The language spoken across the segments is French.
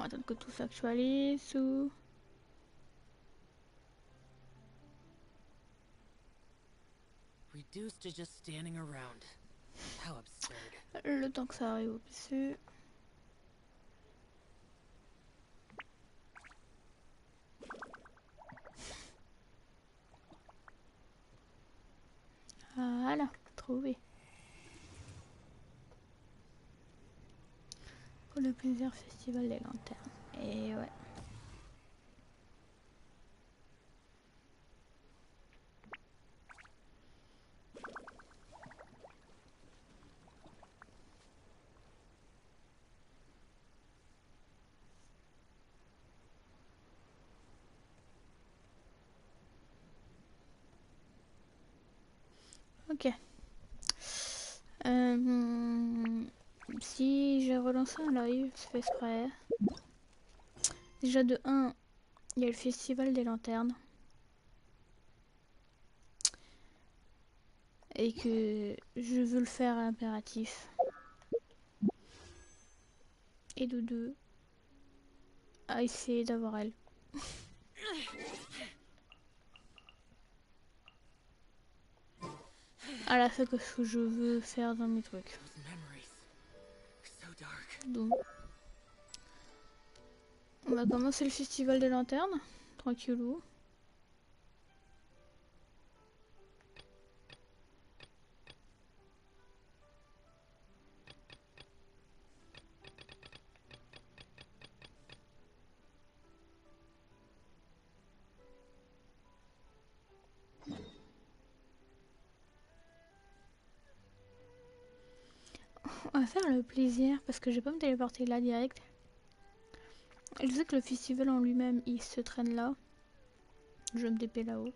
attendre que tout s'actualise ou... Reduced to just standing around. How absurd. Le temps que ça arrive au PC. Voilà, trouvé. Pour le plaisir festival des lanternes. Et ouais. Ok. Si j'ai relancé un live, c'est fait exprès. Déjà de 1, il y a le festival des lanternes. Et que je veux le faire à impératif. Et de 2, à essayer d'avoir elle. À la fin que ce que je veux faire dans mes trucs. Donc, on va commencer le festival des lanternes, tranquillou. On va faire le plaisir parce que je vais pas me téléporter là direct. Je sais que le festival en lui-même il se traîne là. Je vais me DP là-haut.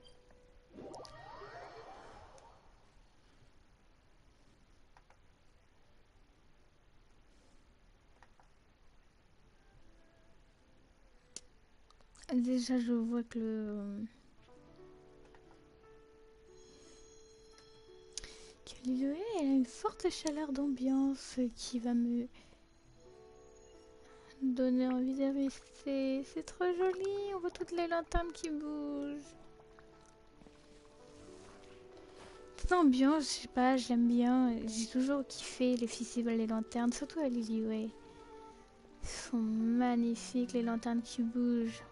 Déjà je vois que l'île elle a une forte chaleur d'ambiance qui va me donner envie de rester. C'est trop joli, on voit toutes les lanternes qui bougent. Cette ambiance, je sais pas, j'aime bien. J'ai toujours kiffé les festivals des lanternes, surtout à Liliway. Ils sont magnifiques les lanternes qui bougent.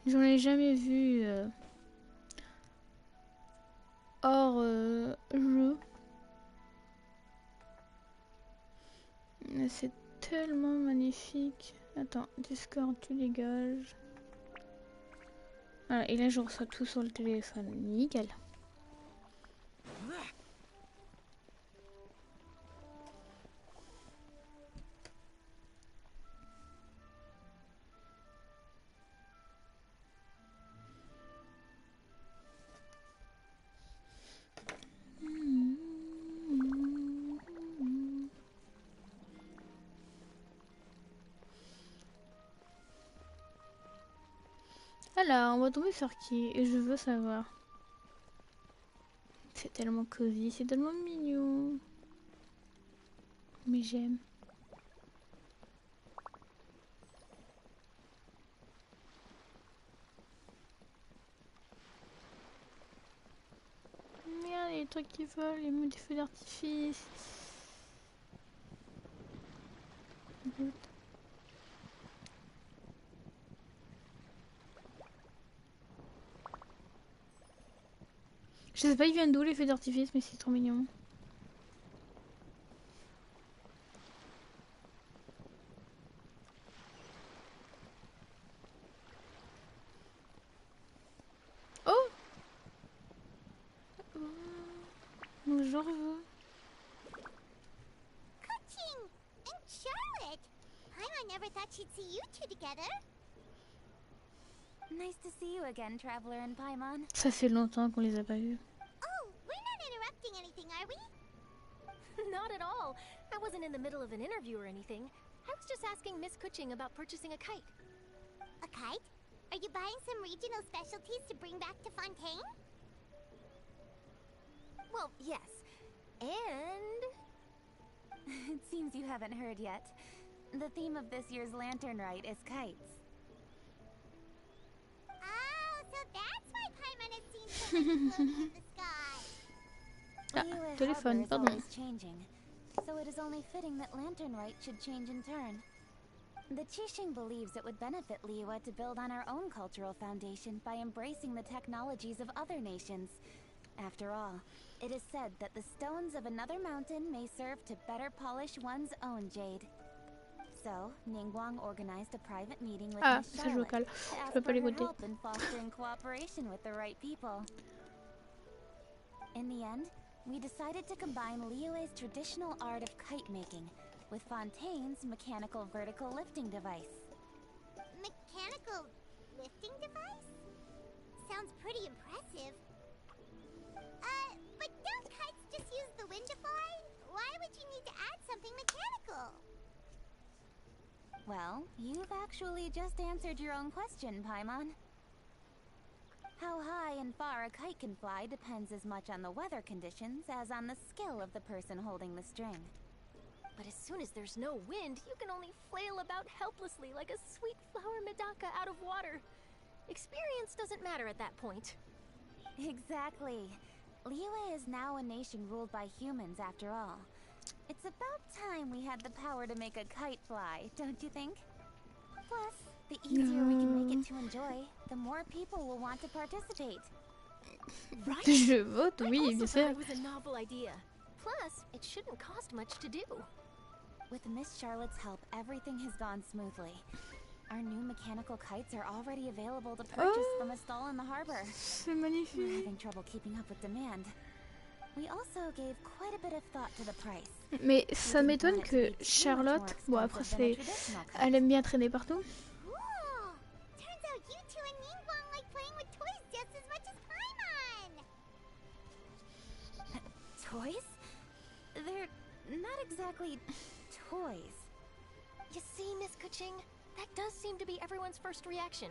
J'en ai jamais vu hors jeu. C'est tellement magnifique. Attends, Discord, tu dégages. Voilà, et là je reçois tout sur le téléphone. Nickel. Alors, on va tomber sur qui? Et je veux savoir. C'est tellement cosy, c'est tellement mignon. Mais j'aime. Regarde les trucs qui volent, les feux d'artifice. Je sais pas, ils viennent d'où les feux d'artifice, mais c'est trop mignon. Oh, bonjour vous. Coaching and Charlotte. I never thought she'd see you two together. Nice to see you again, Traveler and Paimon. Ça fait longtemps qu'on les a pas vus. Oh, we're not interrupting anything, are we? Not at all. I wasn't in the middle of an interview or anything. I was just asking Miss Kuching about purchasing a kite. A kite? Are you buying some regional specialties to bring back to Fontaine? Well, yes. And... It seems you haven't heard yet. The theme of this year's Lantern Rite is kites. Oh, so that's why Paimon has seen so many floating in the sky. Ah, Liyue téléphone, Harbor is pardon. always changing, so it is only fitting that Lantern Rite should change in turn. The Qixing believes it would benefit Liyue to build on our own cultural foundation by embracing the technologies of other nations. After all, it is said that the stones of another mountain may serve to better polish one's own jade. So, Ningguang organized a private meeting with Ah, Miss message Charlotte vocal. to Je ask peux for pas her l'écouter. help in fostering cooperation with the right people. In the end, we decided to combine Liyue's traditional art of kite making with Fontaine's mechanical vertical lifting device. Mechanical lifting device? Sounds pretty impressive. But don't kites just use the wind to fly? Why would you need to add something mechanical? Well, you've actually just answered your own question, Paimon. How high and far a kite can fly depends as much on the weather conditions as on the skill of the person holding the string. But as soon as there's no wind, you can only flail about helplessly like a sweet flower medaka out of water. Experience doesn't matter at that point. Exactly. Liyue is now a nation ruled by humans after all. It's about time we had the power to make a kite fly, don't you think? Plus, the easier we can make it to enjoy, the more people will want to participate. Right? Je vote, I oui, also bien thought sûr. it was a novel idea. Plus, it shouldn't cost much to do. With Miss Charlotte's help, everything has gone smoothly. Our new mechanical kites are already available to purchase from a stall in the harbor. C'est We're magnifique. having trouble keeping up with demand. We also gave quite a bit of thought to the price. Mais ça m'étonne que Charlotte, bon après c'est, elle aime bien traîner partout. Cool! Turns out you two and Ningguang like playing with toys just as much as Paimon! Toys? They're not exactly toys. You see, Miss Kuching? That does seem to be everyone's first reaction.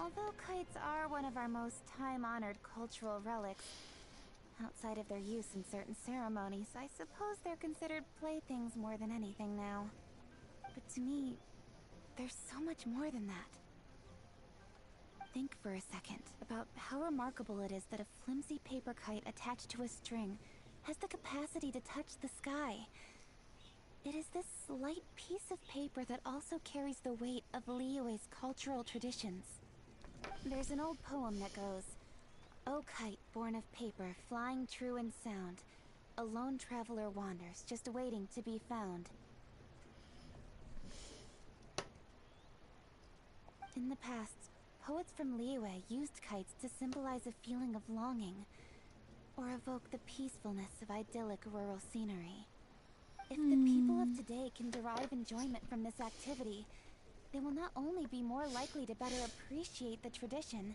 Although kites are one of our most time-honored cultural relics, outside of their use in certain ceremonies, I suppose they're considered playthings more than anything now. But to me, there's so much more than that. Think for a second about how remarkable it is that a flimsy paper kite attached to a string has the capacity to touch the sky. It is this light piece of paper that also carries the weight of Liyue's cultural traditions. There's an old poem that goes, "O kite born of paper, flying true in sound, a lone traveler wanders, just waiting to be found." In the past, poets from Liyue used kites to symbolize a feeling of longing, or evoke the peacefulness of idyllic rural scenery. If the people of today can derive enjoyment from this activity, they will not only be more likely to better appreciate the tradition,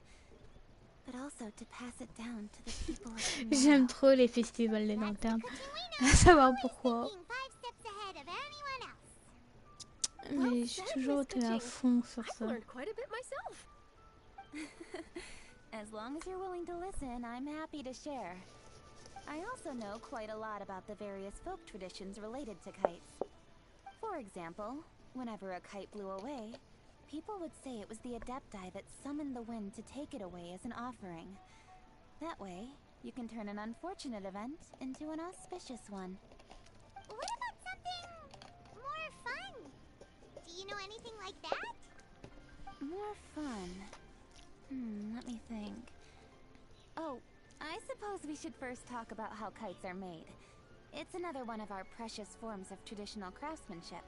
but also to pass it down to the people of tomorrow. J'aime trop les festivals des That's the lanternes. Kuching we À know, savoir always pourquoi. thinking 5 steps ahead of anyone else. Mais Well j'ai said, toujours Miss été à Kuching. fond sur I've ça. learned quite a bit myself. As long as you're willing to listen, I'm happy to share. I also know quite a lot about the various folk traditions related to kites. For example, whenever a kite blew away, people would say it was the Adepti that summoned the wind to take it away as an offering. That way, you can turn an unfortunate event into an auspicious one. What about something more fun? Do you know anything like that? More fun. Let me think. Oh, I suppose we should first talk about how kites are made. It's another one of our precious forms of traditional craftsmanship.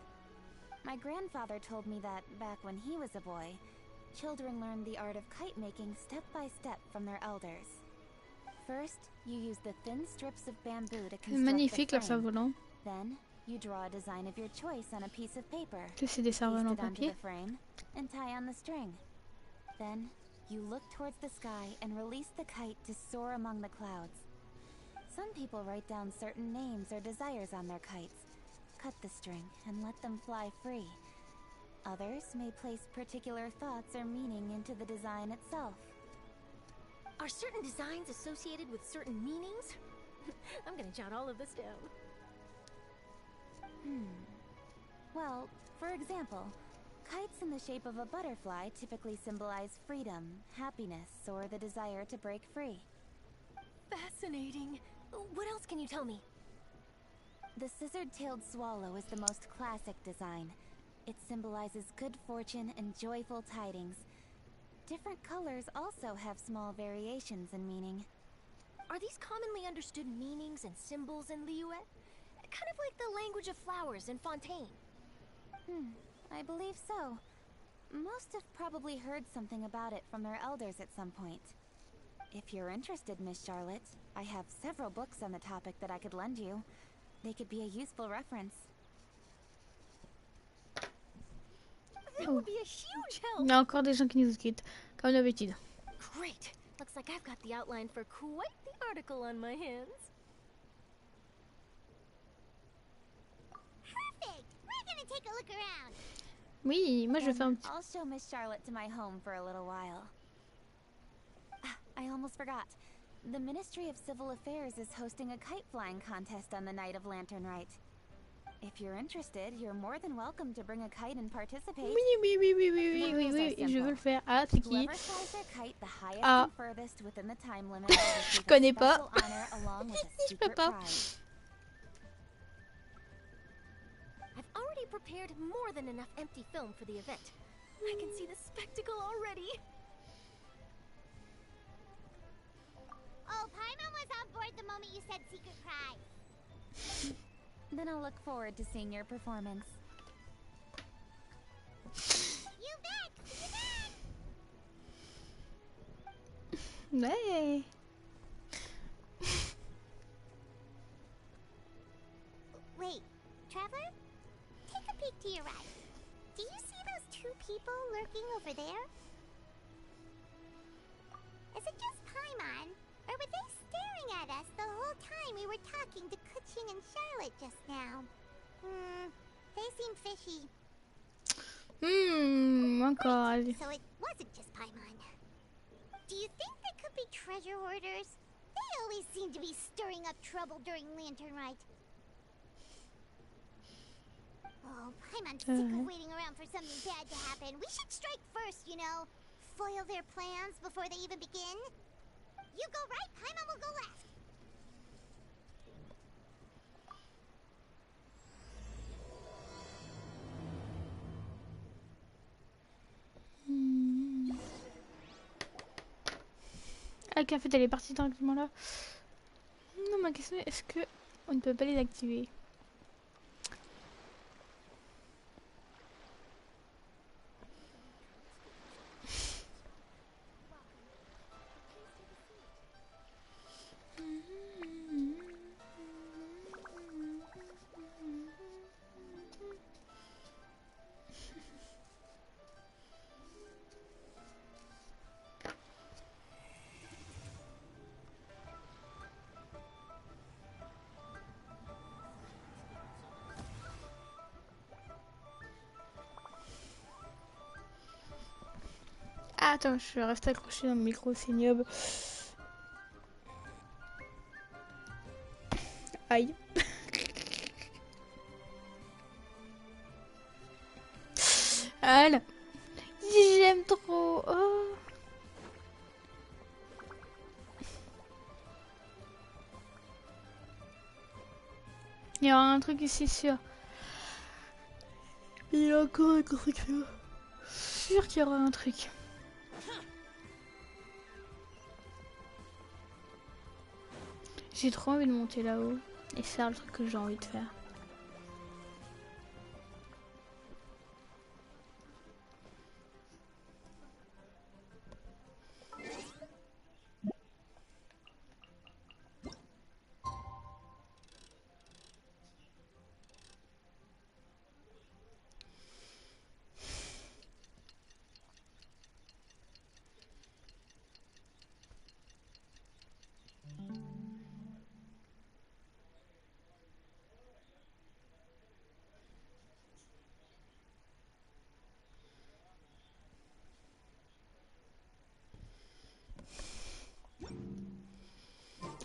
My grandfather told me that, back when he was a boy, children learned the art of kite making step by step from their elders. First, you use the thin strips of bamboo to C'est construct magnifique the leur frame. cerf-volant. Then, you draw a design of your choice on a piece of paper. Que c'est des Paste cerfs-volants it onto papier. the frame and tie on the string. Then, you look towards the sky and release the kite to soar among the clouds. Some people write down certain names or desires on their kites, cut the string, and let them fly free. Others may place particular thoughts or meaning into the design itself. Are certain designs associated with certain meanings? I'm gonna jot all of this down. Well, for example, kites in the shape of a butterfly typically symbolize freedom, happiness, or the desire to break free. Fascinating. What else can you tell me? The scissored-tailed swallow is the most classic design. It symbolizes good fortune and joyful tidings. Different colors also have small variations in meaning. Are these commonly understood meanings and symbols in Liyue? Kind of like the language of flowers in Fontaine. I believe so. Most have probably heard something about it from their elders at some point. If you're interested, Miss Charlotte, I have several books on the topic that I could lend you. They could be a useful reference. That would be a huge help! Il y a encore des gens qui nous quittent, comme d'habitude. Great! Looks like I've got the outline for quite the article on my hands. Perfect! We're gonna take a look around. Oui, moi je vais faire un petit... I'll show Miss Charlotte to my home for a little while. Ah, I almost forgot. The Ministry of Civil Affairs is hosting a kite flying contest on the night of Lantern Rite. If you're interested, you're more than welcome to bring a kite and participate. Oui, je veux le faire. Ah, c'est qui? Whoever flies their kite the highest Ah. and furthest within the time limit will Je receive a connais pas. special honor along with a Je peux secret pas. prize. I've already prepared more than enough empty film for the event. I can see the spectacle already. Oh, Paimon was on board the moment you said secret prize. Then I'll look forward to seeing your performance. You bet! You bet! Ouais. Wait, Traveler? Take a peek to your right. Do you see those two people lurking over there? Is it just Paimon? Or were they staring at us the whole time we were talking to Kuching and Charlotte just now? They seem fishy. Encore. So it wasn't just Paimon. Do you think they could be treasure hoarders? They always seem to be stirring up trouble during Lantern Rite. Oh, Paimon's sick of waiting around for something bad to happen. We should strike first, you know. Foil their plans before they even begin. You go right, Paimon will go left. Ah, en fait, elle est partie directement là. Non, ma question est, est-ce que on ne peut pas les activer? Ah, attends, je reste accroché dans le micro, c'est ignoble. Aïe. Ah là. J'aime trop. Oh. Il y aura un truc ici, sûr. Il y a encore un truc. Sûr qu'il y aura un truc. J'ai trop envie de monter là-haut et faire le truc que j'ai envie de faire.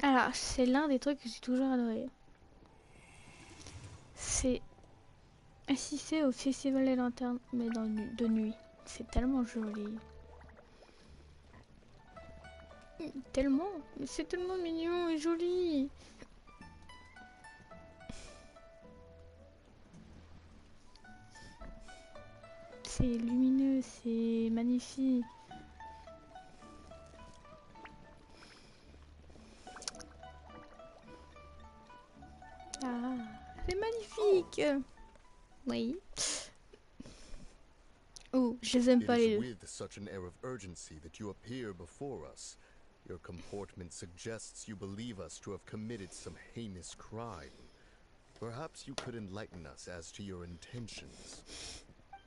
Alors, c'est l'un des trucs que j'ai toujours adoré. C'est assister au festival des lanternes, mais de nuit. C'est tellement joli. Tellement, mais c'est tellement mignon et joli. C'est lumineux, c'est magnifique. Ah, c'est magnifique. Oui. Oh, je les aime pas les deux. With such an air of urgency that you appear before us. Your comportment suggests you believe us to have committed some heinous crime. Perhaps you could enlighten us as to your intentions.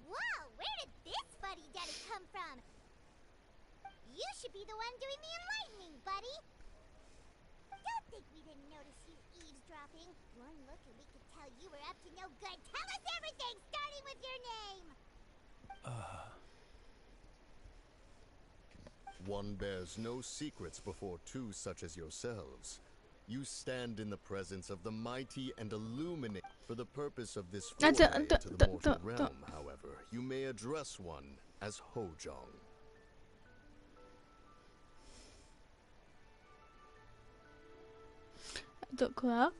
Whoa, where did this fuddy-duddy come from? You should be the one doing the enlightening, buddy. Don't think we didn't notice you eavesdropping. One look and we could tell you were up to no good. Tell us everything, starting with your name. One bears no secrets before two such as yourselves. You stand in the presence of the mighty and illuminate. For the purpose of this foray into the mortal realm, however, you may address one as Hojong. De quoi?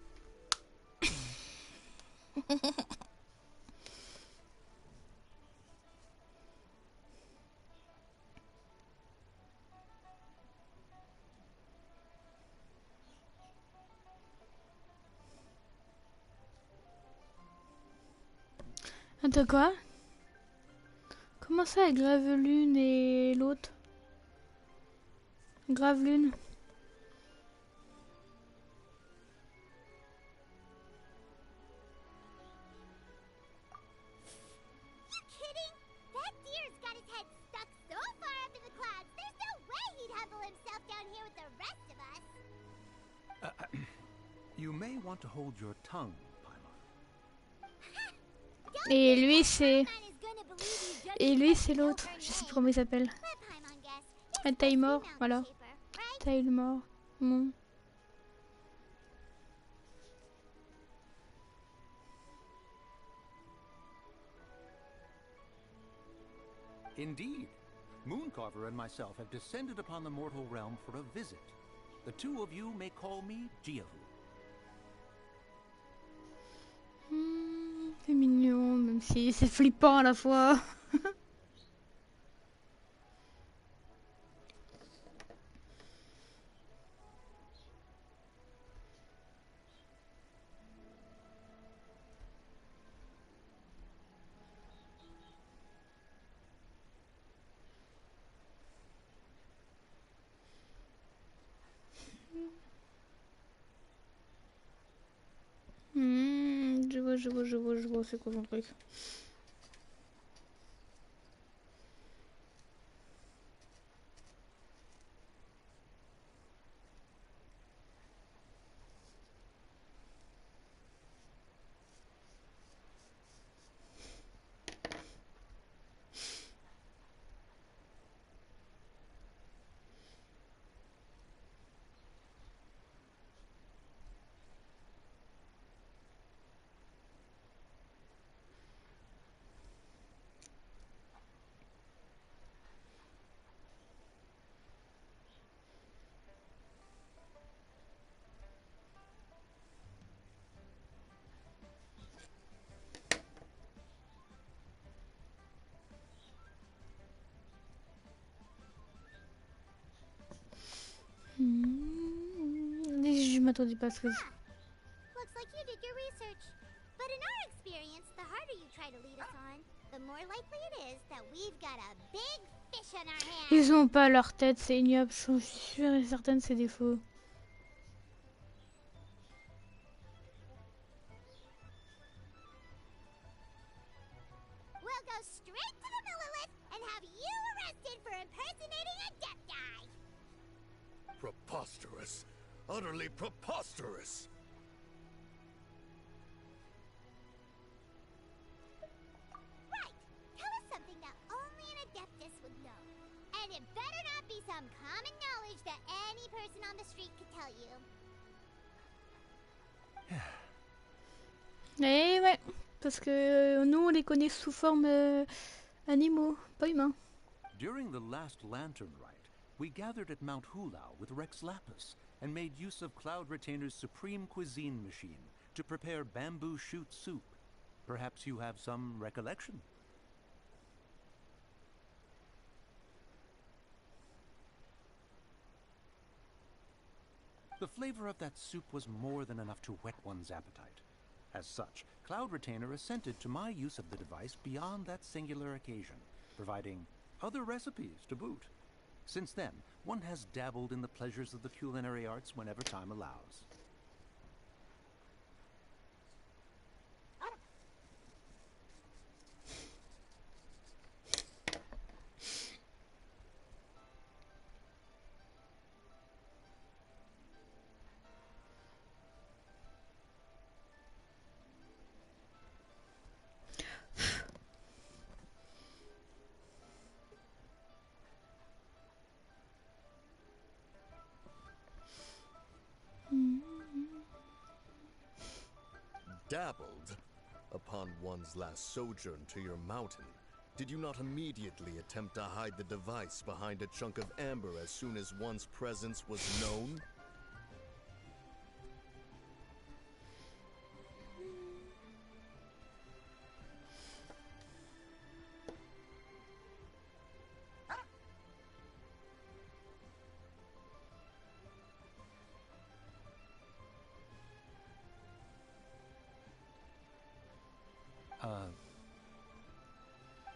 De quoi? Comment ça, Gravelune et l'autre? Gravelune. You may want to hold your tongue, Paimon. Et lui c'est... Et lui c'est l'autre. Je sais plus comment il s'appelle. Taimor, voilà. Taimor. Bon. Indeed. Mooncarver and myself have descended upon the mortal realm for a visit. The two of you may call me Jiavu. C'est mignon, même si c'est flippant à la fois. Je vois, c'est quoi son truc. Je m'attendais pas à ce que... Looks like you did your research. But in our experience, the harder you try to lead us on, the more likely it is that we've got a big fish on our hands. Ils ont pas leur tête, c'est ignoble. Je suis sûre et certaine c'est des faux. We'll go straight to the Millilith and have you arrested for impersonating a Death-Eye. Preposterous. Utterly preposterous. Right. Tell us something that only an Adeptus would know. And it better not be some common knowledge that any person on the street could tell you. Eh ouais, parce que nous on les connaît sous forme animaux, pas humains. During the last lantern rite, we gathered at Mount Hulao with Rex Lapis and made use of Cloud Retainer's supreme cuisine machine to prepare bamboo shoot soup. Perhaps you have some recollection? The flavor of that soup was more than enough to whet one's appetite. As such, Cloud Retainer assented to my use of the device beyond that singular occasion, providing other recipes to boot. Since then, one has dabbled in the pleasures of the culinary arts whenever time allows. Dabbled? Upon one's last sojourn to your mountain, did you not immediately attempt to hide the device behind a chunk of amber as soon as one's presence was known?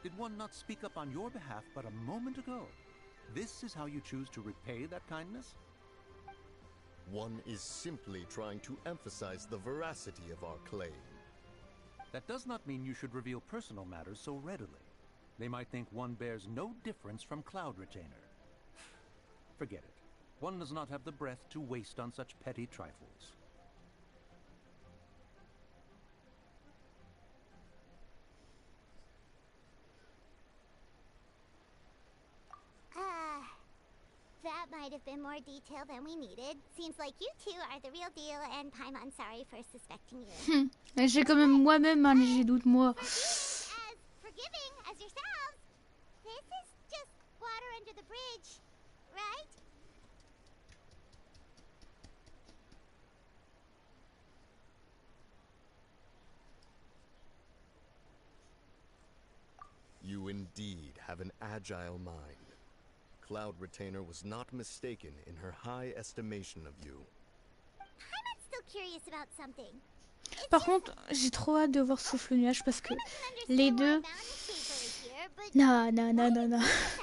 Did one not speak up on your behalf but a moment ago? This is how you choose to repay that kindness? One is simply trying to emphasize the veracity of our claim. That does not mean you should reveal personal matters so readily. They might think one bears no difference from Cloud Retainer. Forget it. One does not have the breath to waste on such petty trifles. That might have been more detail than we needed. Seems like you two are the real deal, and Paimon sorry for suspecting you. J'ai quand même moi-même un léger doute, moi. As forgiving as yourselves. This is just water under the bridge, right? You indeed have an agile mind. Cloud Retainer was not mistaken in her high estimation of you. I'm still curious about something. Par contre, j'ai trop hâte de voir Souffle le nuage parce que les deux... Non, non, non, non, non.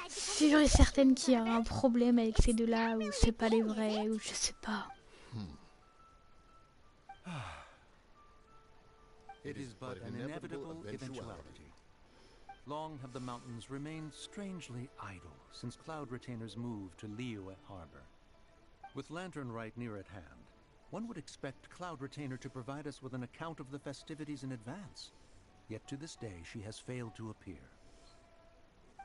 C'est sûr et certaine qu'il y a un problème avec ces deux-là, ou c'est pas les vrais, ou je sais pas. It is but an inevitable eventuality. Long have the mountains remained strangely idle since Cloud Retainer's move to Liyue Harbor. With Lantern Rite near at hand, one would expect Cloud Retainer to provide us with an account of the festivities in advance. Yet to this day she has failed to appear.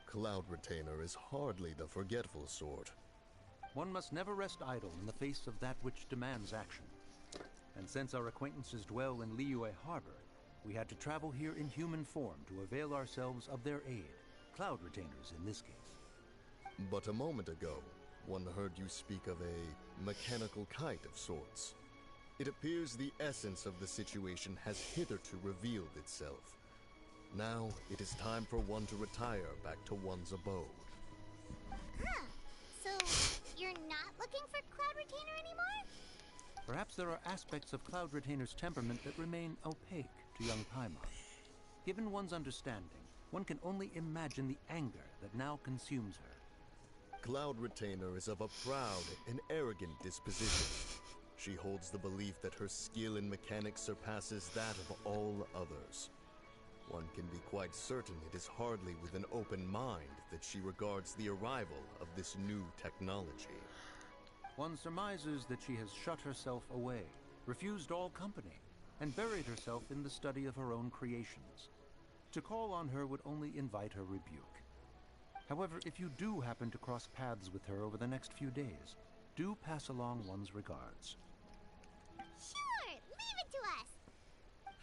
Cloud Retainer is hardly the forgetful sort. One must never rest idle in the face of that which demands action. And since our acquaintances dwell in Liyue Harbor, we had to travel here in human form to avail ourselves of their aid, Cloud Retainers in this case. But a moment ago, one heard you speak of a mechanical kite of sorts. It appears the essence of the situation has hitherto revealed itself. Now it is time for one to retire back to one's abode. Huh. So, you're not looking for Cloud Retainer anymore? Perhaps there are aspects of Cloud Retainer's temperament that remain opaque to young Paimon. Given one's understanding, one can only imagine the anger that now consumes her. Cloud Retainer is of a proud and arrogant disposition. She holds the belief that her skill in mechanics surpasses that of all others. One can be quite certain it is hardly with an open mind that she regards the arrival of this new technology. One surmises that she has shut herself away, refused all company, and buried herself in the study of her own creations. To call on her would only invite her rebuke. However, if you do happen to cross paths with her over the next few days, do pass along one's regards. Sure, leave it to us.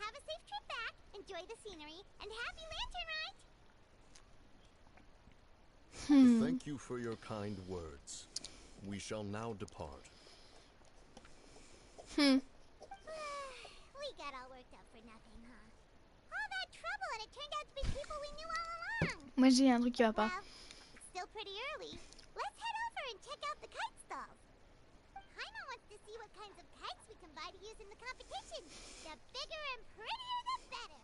Have a safe trip back, enjoy the scenery, and happy lantern ride. Thank you for your kind words. We shall now depart. We got all worked up for nothing, huh? All that trouble and it turned out to be people we knew all along. Moi j'ai un truc qui va pas. Well, it's still pretty early. Let's head over and check out the kite stalls. Paimon wants to see what kinds of kites we can buy to use in the competition. The bigger and prettier, the better.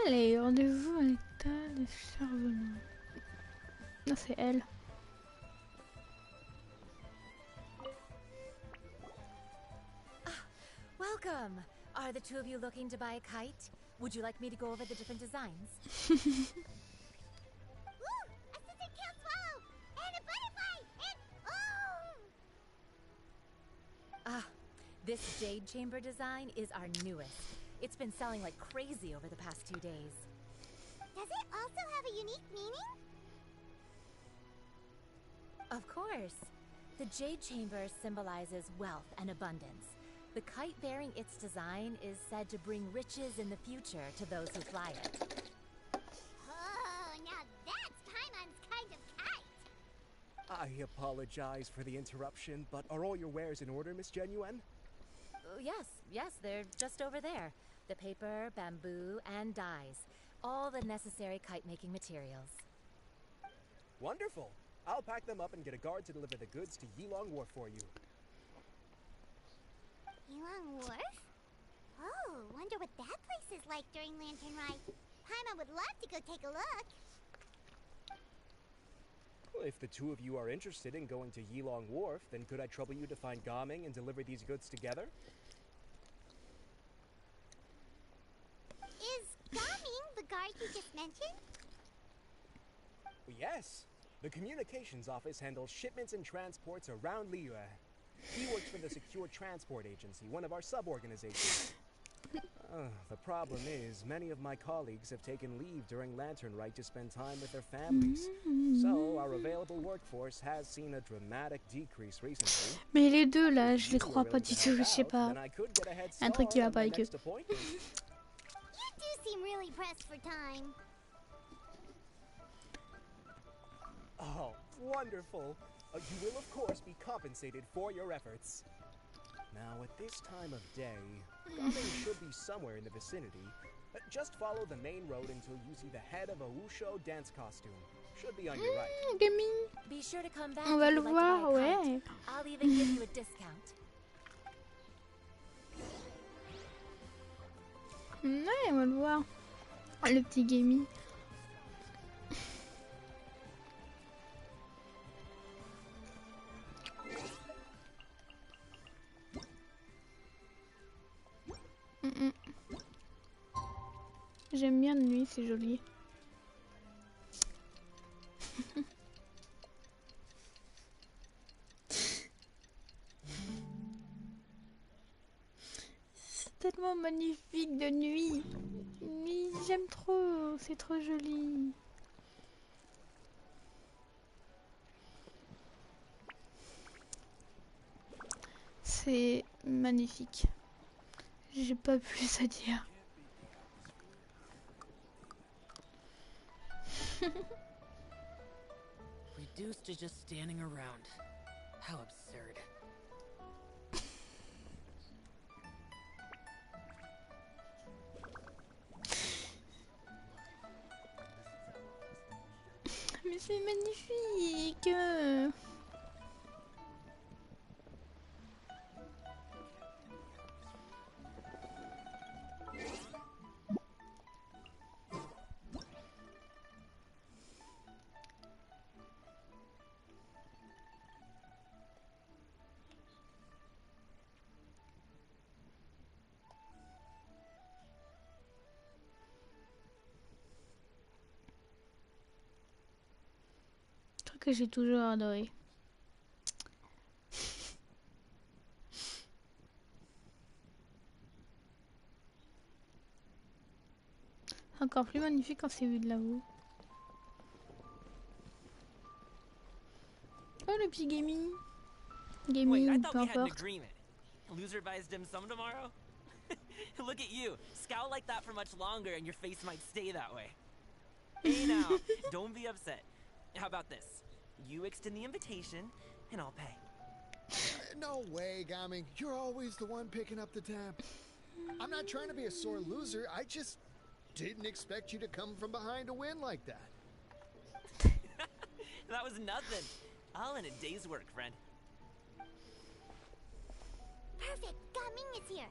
Allez, rendez-vous à l'état des survenants. Non, c'est elle. Welcome! Are the two of you looking to buy a kite? Would you like me to go over the different designs? Woo! A scissor-tailed swallow! And a butterfly! And oh! This jade chamber design is our newest. It's been selling like crazy over the past 2 days. Does it also have a unique meaning? Of course. The jade chamber symbolizes wealth and abundance. The kite bearing its design is said to bring riches in the future to those who fly it. Oh, now that's Paimon's kind of kite! I apologize for the interruption, but are all your wares in order, Miss Genuine? Yes, they're just over there. The paper, bamboo, and dyes. All the necessary kite-making materials. Wonderful! I'll pack them up and get a guard to deliver the goods to Yilong Wharf for you. Yilong Wharf? Oh, wonder what that place is like during Lantern Ride. Paimon would love to go take a look. Well, if the two of you are interested in going to Yilong Wharf, then could I trouble you to find Gaming and deliver these goods together? Is Gaming the guard you just mentioned? Yes. The communications office handles shipments and transports around Liyue. He works for the Secure Transport Agency, one of our sub-organizations. The problem is, many of my colleagues have taken leave during Lantern Rite to spend time with their families. So, our available workforce has seen a dramatic decrease recently. Mais les deux là, je les crois pas du tout, je sais pas. Un truc qui va pas avec eux. You do seem really pressed for time. Oh, wonderful. You will, of course, be compensated for your efforts. Now, at this time of day, Gaming should be somewhere in the vicinity. Just follow the main road until you see the head of a Wusho dance costume. Should be on your right. Gaming. Be sure to come back On va if le you'd like to buy voir, a kite. ouais. I'll even give you a discount. Ouais, on va le voir. Le petit Gaming. J'aime bien de nuit, c'est joli. C'est tellement magnifique de nuit. Oui, j'aime trop, c'est trop joli. C'est magnifique. J'ai pas plus à dire. Reduced to just standing around. How absurd. Mais c'est magnifique. que j'ai toujours adoré. Encore plus magnifique quand c'est vu de là-haut. Oh le petit gaming. Gaming, peu importe. Loser buys dim sum tomorrow? Look at you. Scowl like that for much longer and your face might stay that way. Hey now, don't be upset. How about this? You extend the invitation and I'll pay. No way, Gaming. You're always the one picking up the tab. I'm not trying to be a sore loser. I just didn't expect you to come from behind to win like that. That was nothing. All in a day's work, friend. Perfect. Gaming is here.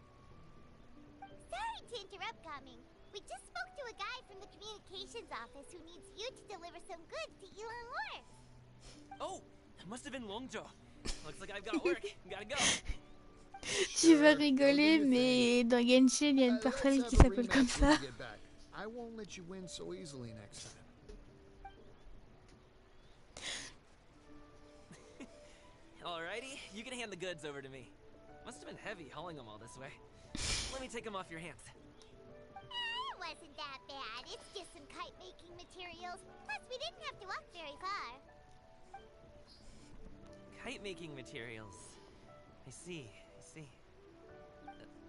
Sorry to interrupt, Gaming. We just spoke to a guy from the communications office who needs you to deliver some goods to Elon Wharf. Oh, it must have been Longjo. Looks like I've got work. Gotta go. Tu vas rigoler, mais dans Genshin, il y a une personne qui s'appelle comme ça. I won't let you win so easily next time. Alrighty, you can hand the goods over to me. Must have been heavy hauling them all this way. Let me take them off your hands. It wasn't that bad. It's just some kite-making materials. Plus, we didn't have to walk very far. Kite-making materials. I see.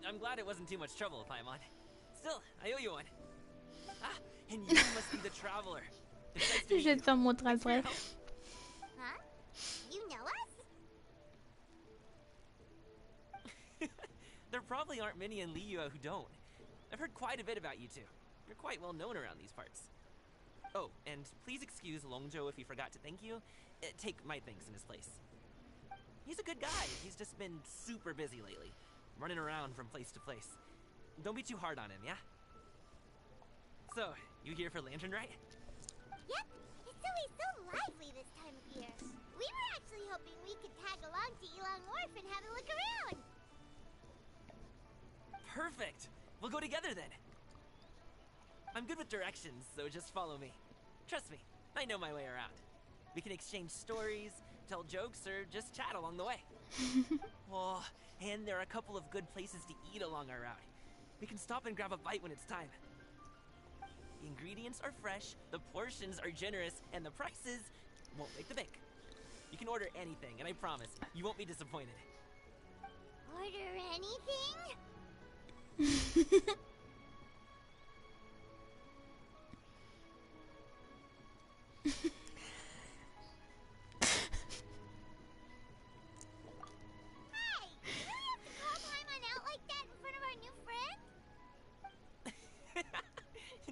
I'm glad it wasn't too much trouble, Paimon. Still, I owe you one. Ah, and you must be the traveler. Nice to meet Je vais te faire montrer après. Huh? You know us? There probably aren't many in Liyue who don't. I've heard quite a bit about you two. You're quite well known around these parts. Oh, and please excuse Longjo if he forgot to thank you. Take my thanks in his place. He's a good guy. He's just been super busy lately, running around from place to place. Don't be too hard on him, yeah? So, you here for Lantern, right? Yep. It's always so lively this time of year. We were actually hoping we could tag along to Elon Wharf and have a look around. Perfect. We'll go together then. I'm good with directions, so just follow me. Trust me, I know my way around. We can exchange stories, tell jokes, or just chat along the way. Oh, and there are a couple of good places to eat along our route. We can stop and grab a bite when it's time. The ingredients are fresh, the portions are generous, and the prices won't break the bank. You can order anything, and I promise, you won't be disappointed. Order anything?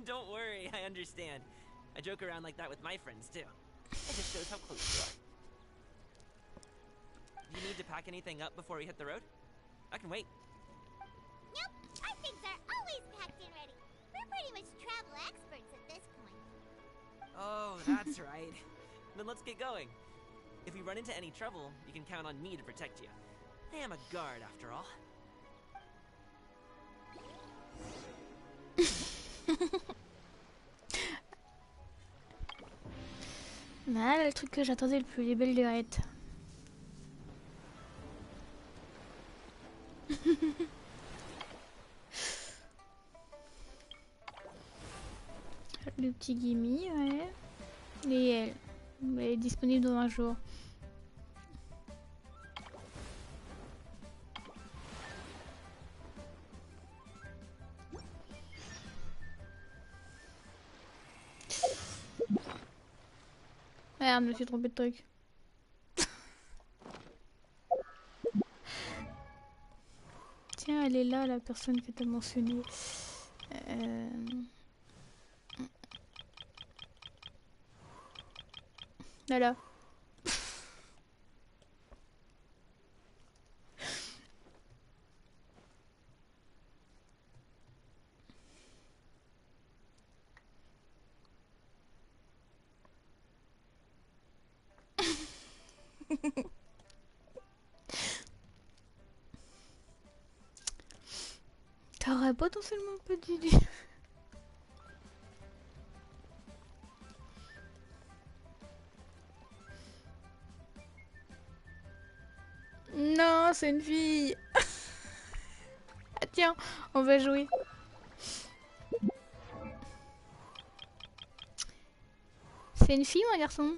Don't worry, I understand. I joke around like that with my friends too. It just shows how close you are. Do you need to pack anything up before we hit the road? I can wait. Nope, our things are always packed and ready. We're pretty much travel experts at this point. Oh, that's right. Then let's get going. If we run into any trouble, you can count on me to protect you. I am a guard after all. Voilà le truc que j'attendais le plus, les belles lunettes. Le petit Gimme, ouais. Et elle est disponible dans un jour. Merde, je me suis trompé de truc. Tiens, elle est là, la personne que tu as mentionnée. Voilà. T'aurais potentiellement pas dû dire. Non, c'est une fille. Ah tiens, on va jouer. C'est une fille ou un garçon?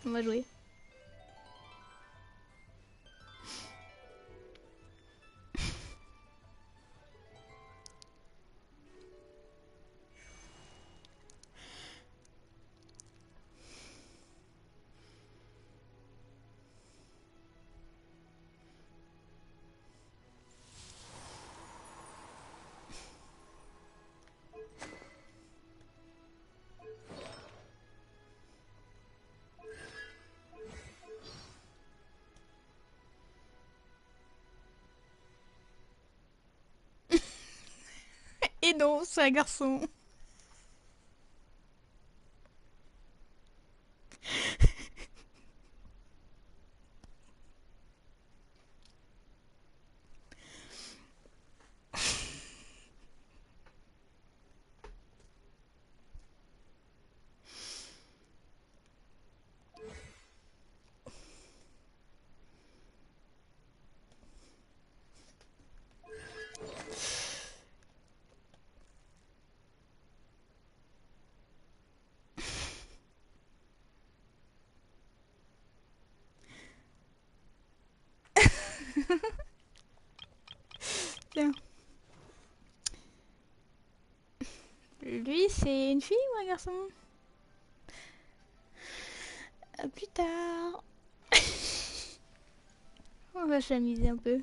On va jouer. Et non, c'est un garçon. Tiens. Lui, c'est une fille ou un garçon? À plus tard. On va s'amuser un peu.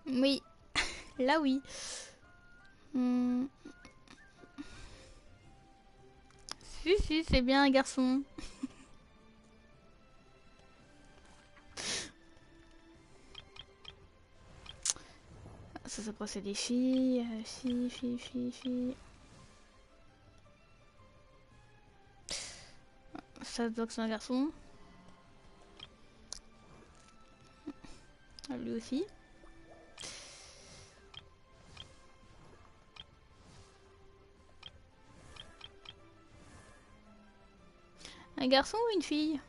Oui, là oui. Si, c'est bien un garçon. Ça procède des filles. Filles. Ça se voit que c'est un garçon. Lui aussi. Un garçon ou une fille?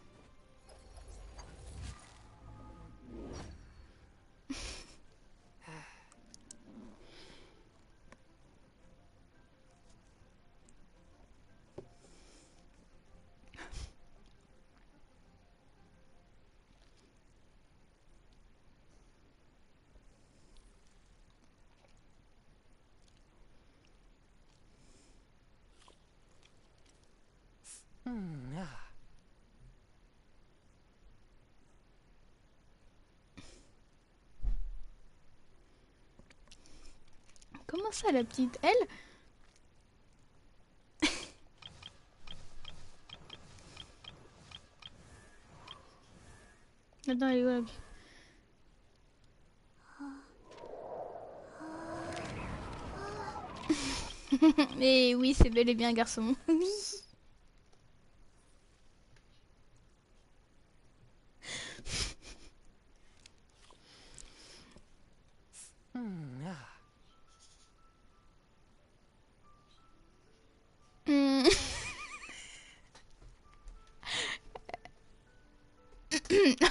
Comment ça, la petite? Elle? Attends, elle est où la petite? Et oui, c'est bel et bien un garçon. Oui.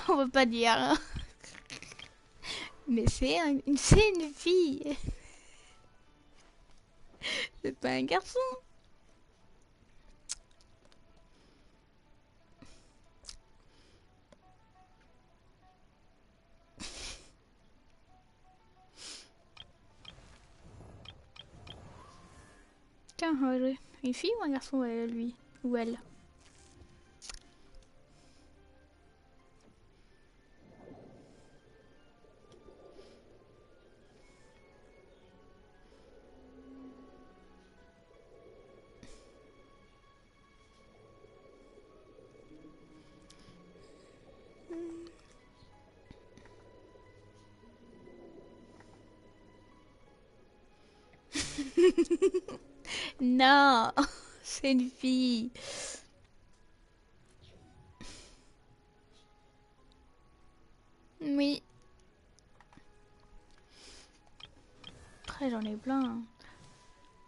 On va pas dire. Hein. Mais c'est une fille. C'est pas un garçon. Tiens, on va jouer. Une fille ou un garçon, lui? Ou elle? Non, c'est une fille. Oui. Après j'en ai plein. Hein.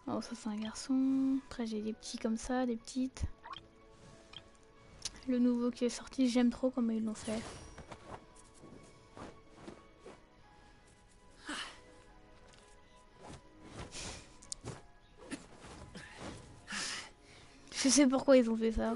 Oh ça c'est un garçon. Après j'ai des petits comme ça, des petites. Le nouveau qui est sorti, j'aime trop comment ils l'ont fait. Je sais pourquoi ils ont fait ça.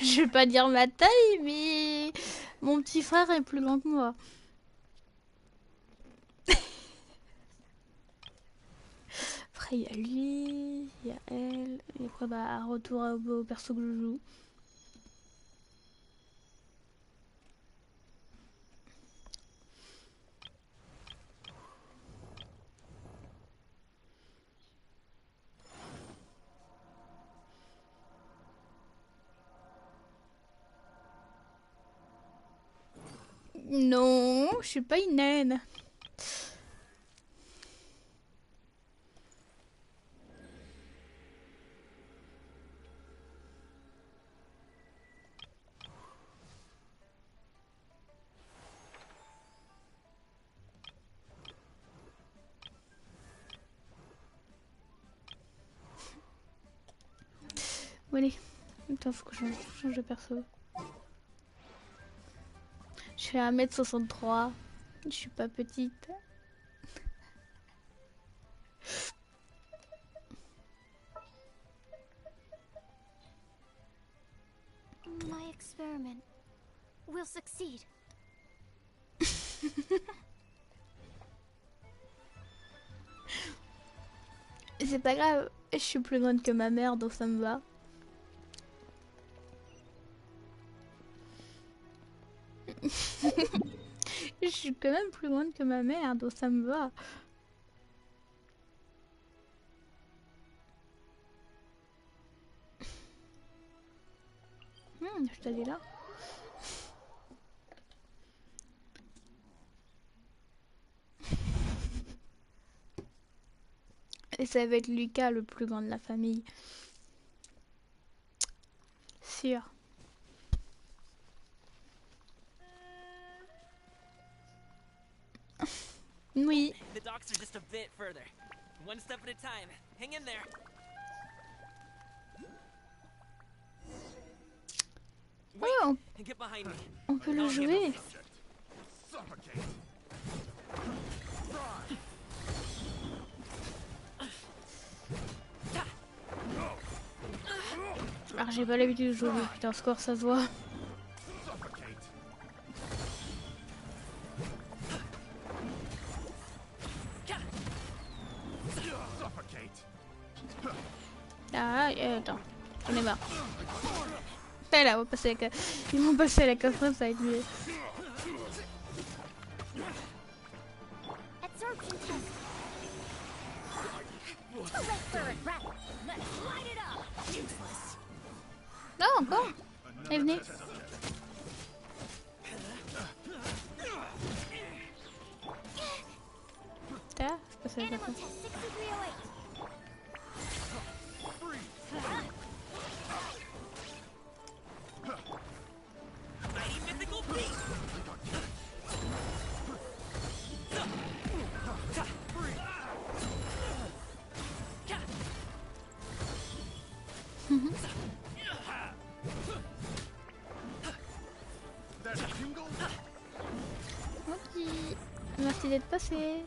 Je vais pas dire ma taille, mais mon petit frère est plus grand que moi. Après, il y a lui, il y a elle, et après, bah, retour au perso que je joue. Non, je suis pas une naine. Bon, allez, attends, faut que je change de perso. Je fais 1m63. Je suis pas petite. My experiment will succeed. C'est pas grave, je suis plus grande que ma mère, donc ça me va. Je suis quand même plus grande que ma mère, donc ça me va. Je t'ai dit là. Et ça va être Lucas, le plus grand de la famille. Sûr. Oui. The docks are just a bit further. One step at a time. Hang in there. Oh, Get behind me. on peut le jouer. Alors j'ai pas l'habitude de jouer, putain, score ça se voit. Ah, attends, on est marre. Là, là, on va passer avec... Ils vont passer à la coffre, ça va être mieux. Non, encore. Et venez. Putain, c'est passé à la coffre. Ok, merci d'être passé.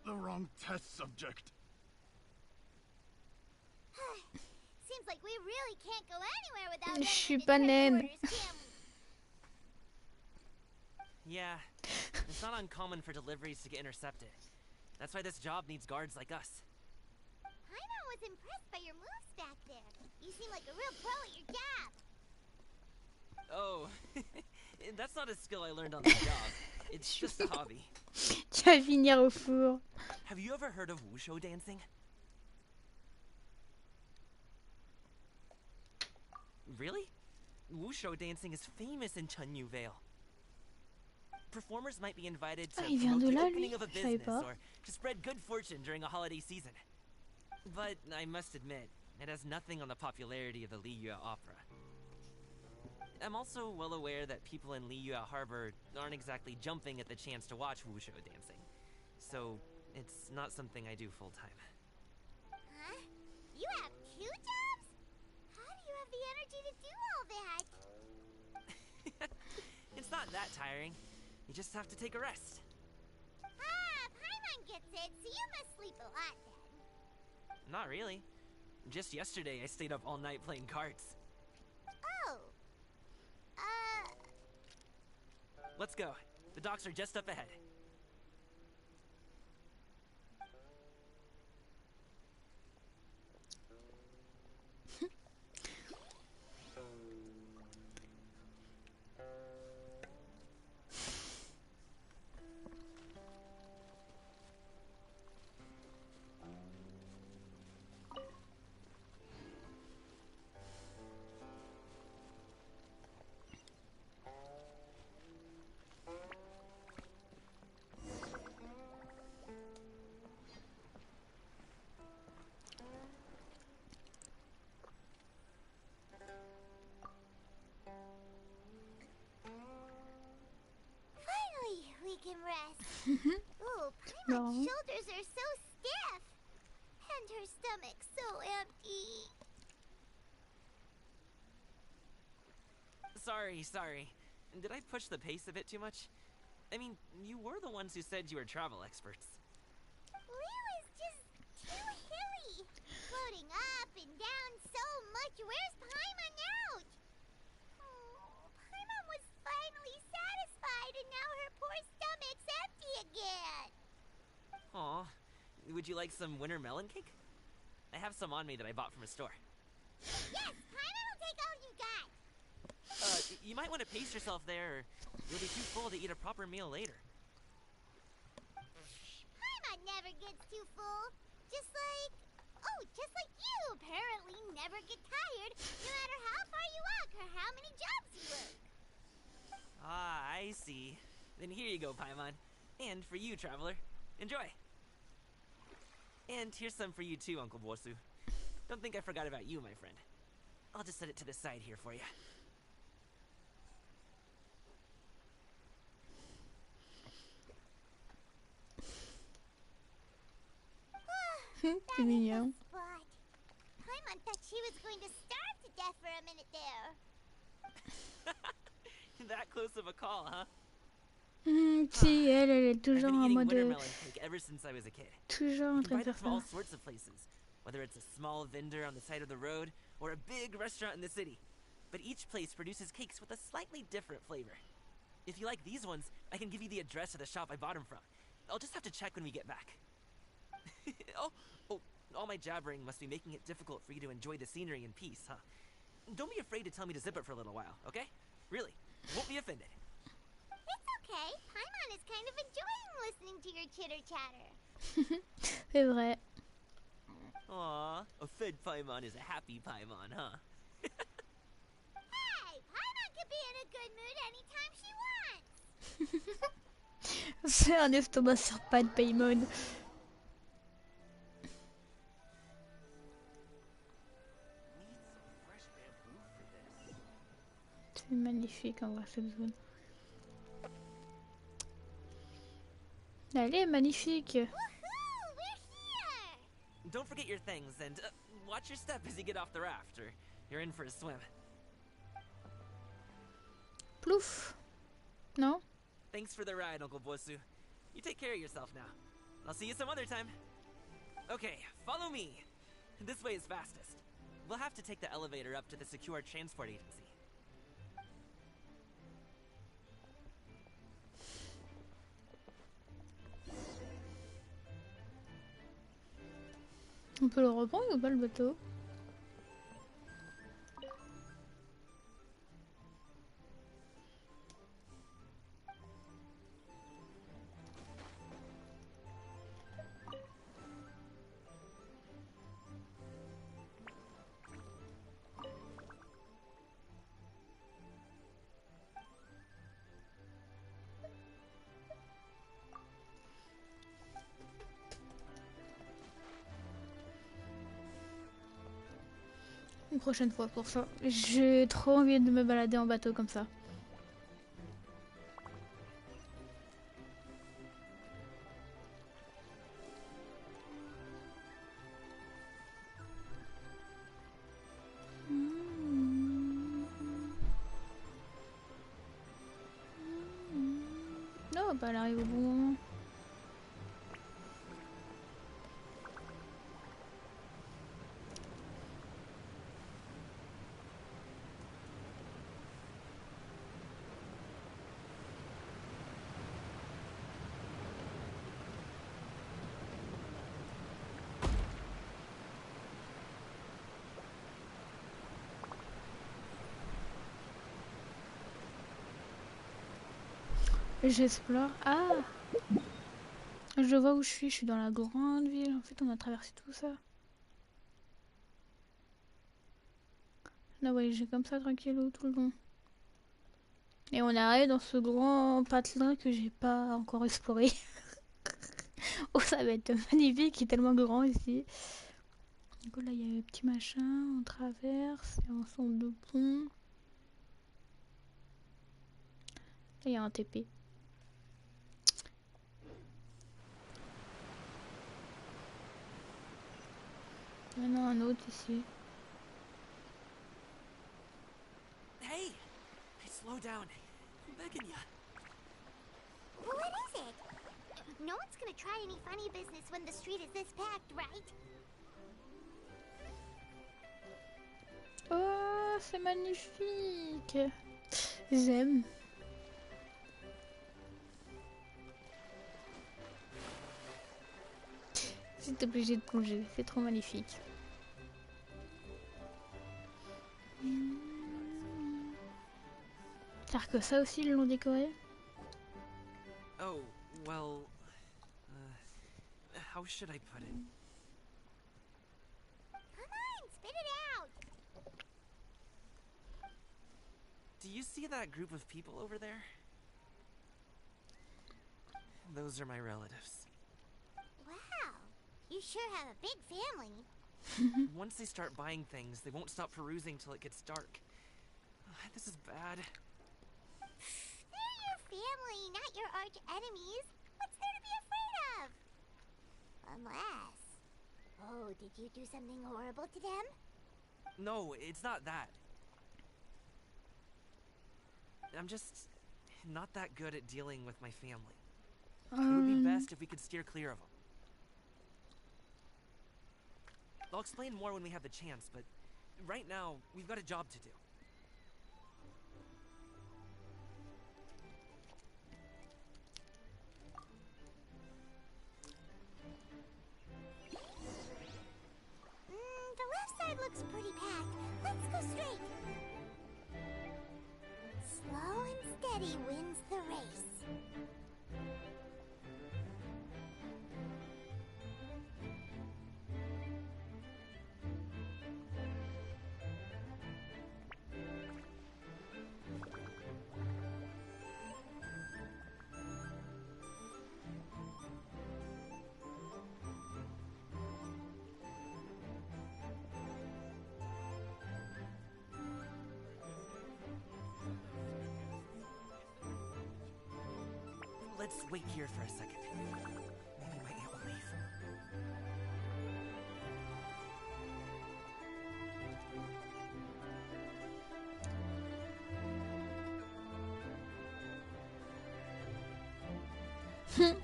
The wrong test subject. Seems like we really can't go anywhere without Je suis pas naine. Yeah, it's not uncommon for deliveries to get intercepted. That's why this job needs guards like us. Paimon was impressed by your moves back there. You seem like a real pro at your job. Oh, that's not a skill I learned on the job. It's just a hobby. Tu vas finir au four. Have you ever heard of wushu dancing? Really? Wushu dancing is famous in Chunyu Vale. Performers might be invited to Il vient promote de the là, opening lui? of a Je savais business pas. or to spread good fortune during a holiday season. But I must admit, it has nothing on the popularity of the Liyue opera. I'm also well aware that people in Liyue Harbor aren't exactly jumping at the chance to watch wushu dancing. So, it's not something I do full-time. Huh? You have 2 jobs? How do you have the energy to do all that? It's not that tiring. You just have to take a rest. Ah, Paimon gets it, so you must sleep a lot then. Not really. Just yesterday, I stayed up all night playing cards. Oh. Let's go. The docks are just up ahead. Finally, we can rest. Ooh, Paimon's shoulders are so stiff. And her stomach so empty. Sorry. Did I push the pace a bit too much? I mean, you were the ones who said you were travel experts. Liyue is just too hilly. Floating up and down so much. Where's Paimon now? Oh, Paimon was finally satisfied and now her poor stomach's empty again. Aw. Would you like some winter melon cake? I have some on me that I bought from a store. Yes, Paimon will take all you got. You might want to pace yourself there, or you'll be too full to eat a proper meal later. Paimon never gets too full. Just like you apparently never get tired, no matter how far you walk or how many jobs you work. Ah, I see. Then here you go, Paimon. And for you, traveler. Enjoy. And here's some for you too, Uncle Bosu. Don't think I forgot about you, my friend. I'll just set it to the side here for you. C'est mignon. Spot. Paimon thought she was going to starve to death for a minute there. That close of a call, huh? Si, elle est I've toujours been en eating mode... wintermelon cake ever since I was a kid. Toujours en You train can de buy them faire from all ça. sorts of places, whether it's a small vendor on the side of the road or a big restaurant in the city. But each place produces cakes with a slightly different flavor. If you like these ones, I can give you the address of the shop I bought them from. I'll just have to check when we get back. oh, all my jabbering must be making it difficult for you to enjoy the scenery in peace, huh? Don't be afraid to tell me to zip it for a little while, okay? Really, won't be offended. It's okay. Paimon is kind of enjoying listening to your chitter-chatter. C'est vrai. Aw, a fed Paimon is a happy Paimon, huh? Hey, Paimon can be in a good mood anytime she wants. C'est un estomac sur pattes, Paimon. C'est magnifique en vrai cette zone. Elle est magnifique. Woohoo! We're here! Don't forget your things, and watch your step as you get off the raft, or you're in for a swim. Plouf. Non? Thanks for the ride, Uncle Bosu. You take care of yourself now. I'll see you some other time. Okay, follow me. This way is fastest. We'll have to take the elevator up to the secure transport agency. On peut le reprendre ou pas le bateau? une prochaine fois pour ça. J'ai trop envie de me balader en bateau comme ça. Oh, bah elle arrive au bon moment. J'explore. Ah! Je vois où je suis dans la grande ville. En fait, on a traversé tout ça. Là, ouais, j'ai comme ça tranquillou tout le long. Et on arrive dans ce grand patelin que j'ai pas encore exploré. Oh, ça va être magnifique, il est tellement grand ici. Du coup, là, il y a un petit machin, on traverse, il y a un centre de pont. Là, il y a un TP. Il y en a un autre ici. Hey! Slow down. I'm begging ya. What is it? No one's gonna try any funny business when the street is this packed, right? Oh, c'est magnifique. J'aime. J'étais obligée de plonger, c'est trop magnifique. C'est-à-dire que ça aussi, ils l'ont décoré? Oh, well... how should I put it? Come on, spit it out! Do you see that group of people over there? Those are my relatives. Wow, you sure have a big family. Once they start buying things, they won't stop perusing till it gets dark. This is bad. They're your family, not your arch enemies. What's there to be afraid of? Unless... Oh, did you do something horrible to them? No, it's not that. I'm just not that good at dealing with my family. It would be best if we could steer clear of them. I'll explain more when we have the chance, but right now, we've got a job to do. The left side looks pretty packed. Let's go straight. Slow and steady wins the race. Let's wait here for a second. Maybe my aunt will leave.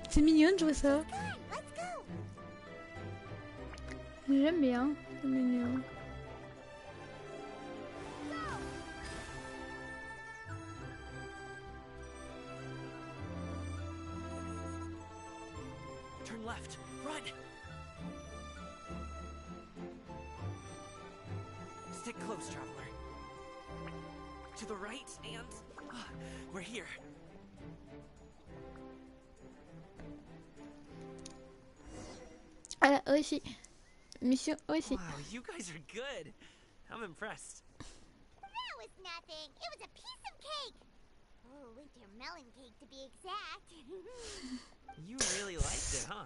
C'est mignon de jouer ça. Come on, let's go. J'aime bien, c'est mignon. Turn left. Run! Stick close, traveler. To the right, and... we're here. Ah, aussi. Mission aussi. Wow, you guys are good. I'm impressed. That was nothing. It was a piece of cake. Oh, winter melon cake to be exact. You really liked it, huh?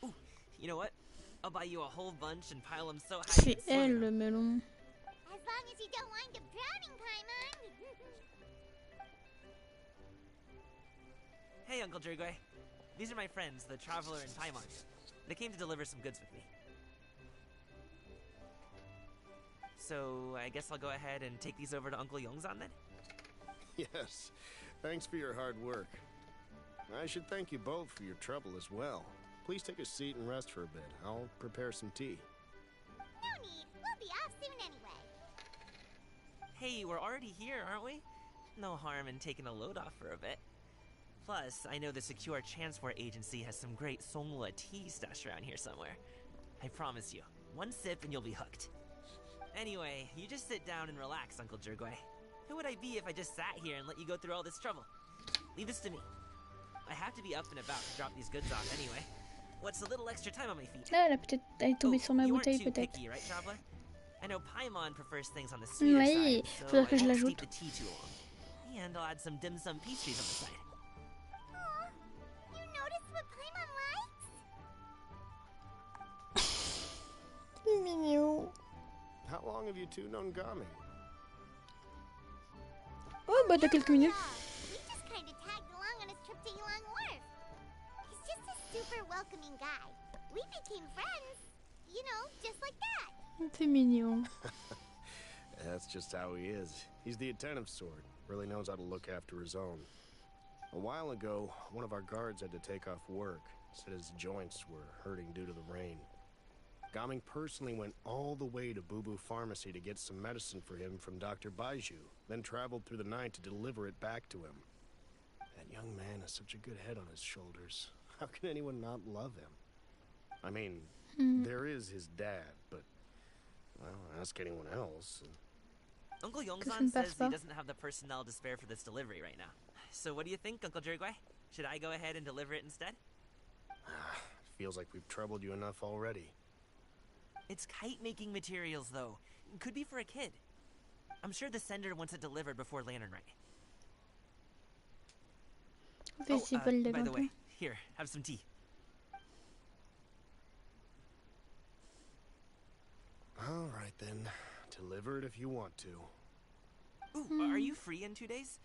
Ooh, you know what? I'll buy you a whole bunch and pile them so high C'est you can swim elle in le 'em. melon. As As long as you don't wind up drowning, Paimon. Hey, Uncle Drugway. These are my friends, the Traveler and Paimon. They came to deliver some goods with me. So, I guess I'll go ahead and take these over to Uncle Yongzan then? Yes. Thanks for your hard work. I should thank you both for your trouble as well. Please take a seat and rest for a bit. I'll prepare some tea. No need. We'll be off soon anyway. Hey, we're already here, aren't we? No harm in taking a load off for a bit. Plus, I know the Secure Transport Agency has some great Songhua tea stashed around here somewhere. I promise you, one sip and you'll be hooked. Anyway, you just sit down and relax, Uncle Jirgway. Who would I be if I just sat here and let you go through all this trouble? Leave this to me. I have to be up and about to drop these goods off anyway. What's a little extra time on my feet? Ah, elle est tombée sur ma You aren't bouteille too peut-être. picky, right, Traveler? I know Paimon prefers things on the sweeter Oui, side, so faudrait que I je won't l'ajoute. steep the tea too long. And I'll add some dim sum pastries on the side. Aw, you noticed what Paimon likes? Mignon. How long have you two known Gami? Oh, bah t'as quelques minutes. We just kind of tagged along on his trip to Yulong Wharf. He's just a super welcoming guy. We became friends. You know, just like that. C'est mignon. That's just how he is. He's the attentive sort. Really knows how to look after his own. A while ago, one of our guards had to take off work. Said his joints were hurting due to the rain. Gaming personally went all the way to Boo Boo Pharmacy to get some medicine for him from Dr. Baiju, then traveled through the night to deliver it back to him. That young man has such a good head on his shoulders. How can anyone not love him? I mean, there is his dad, but, well, ask anyone else. Uncle Yongzan says he doesn't have the personnel to spare for this delivery right now. So what do you think, Uncle Jirgway? Should I go ahead and deliver it instead? Feels like we've troubled you enough already. It's kite-making materials, though. Could be for a kid. I'm sure the sender wants it delivered before Lantern Rite. By the way, here, have some tea. All right, then. Deliver it if you want to. Ooh, are you free in 2 days?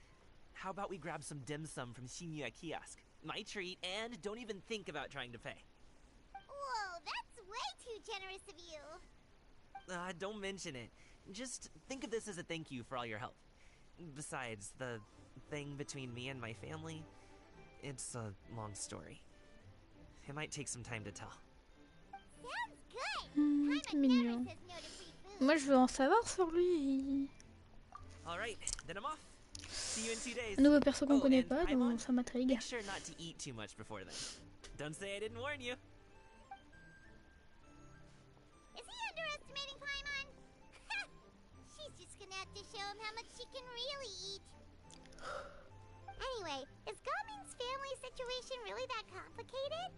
How about we grab some dim sum from Shinya Kiosk? My treat, and don't even think about trying to pay. Whoa, that's way too generous of you. Don't mention it. Just think of this as a thank you for all your help. Besides, the thing between me and my family, it's a long story. It might take some time to tell. Sounds good. C'est mignon. Moi, je veux en savoir sur lui. All right, then I'm off. See you in 2 days. Un nouveau perso qu'on connaît and pas, Paimon, donc ça m'intrigue. make sure not to eat too much before then. Don't say I didn't warn you. Is he underestimating Paimon? She's just gonna have to show him how much she can really eat. Anyway, is Gaming's family situation really that complicated?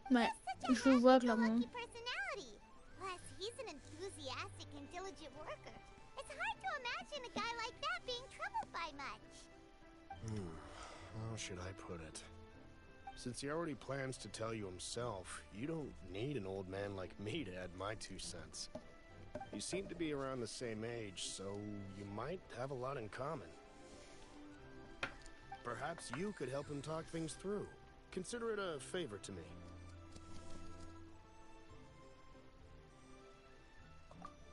Ouais, He's je such a le vois clairement. happy-go-lucky personality. Plus, he's an enthusiastic and diligent worker. It's hard to imagine a guy like that being troubled by much. How should I put it? Since he already plans to tell you himself, you don't need an old man like me to add my 2 cents. You seem to be around the same age, so you might have a lot in common. Perhaps you could help him talk things through. Consider it a favor to me.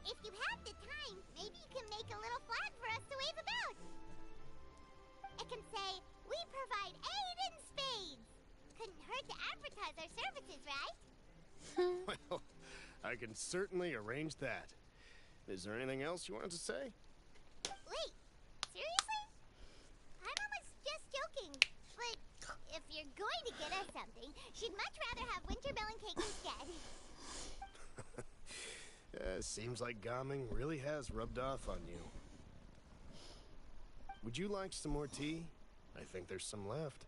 If you have the time, maybe you can make a little flag for us to wave about. It can say, "We provide aid in spades." Couldn't hurt to advertise our services, right? Well, I can certainly arrange that. Is there anything else you wanted to say? Wait, seriously? Paimon was just joking. But if you're going to get us something, she'd much rather have winter melon cake instead. Seems like Gaming really has rubbed off on you. Would you like some more tea? I think there's some left.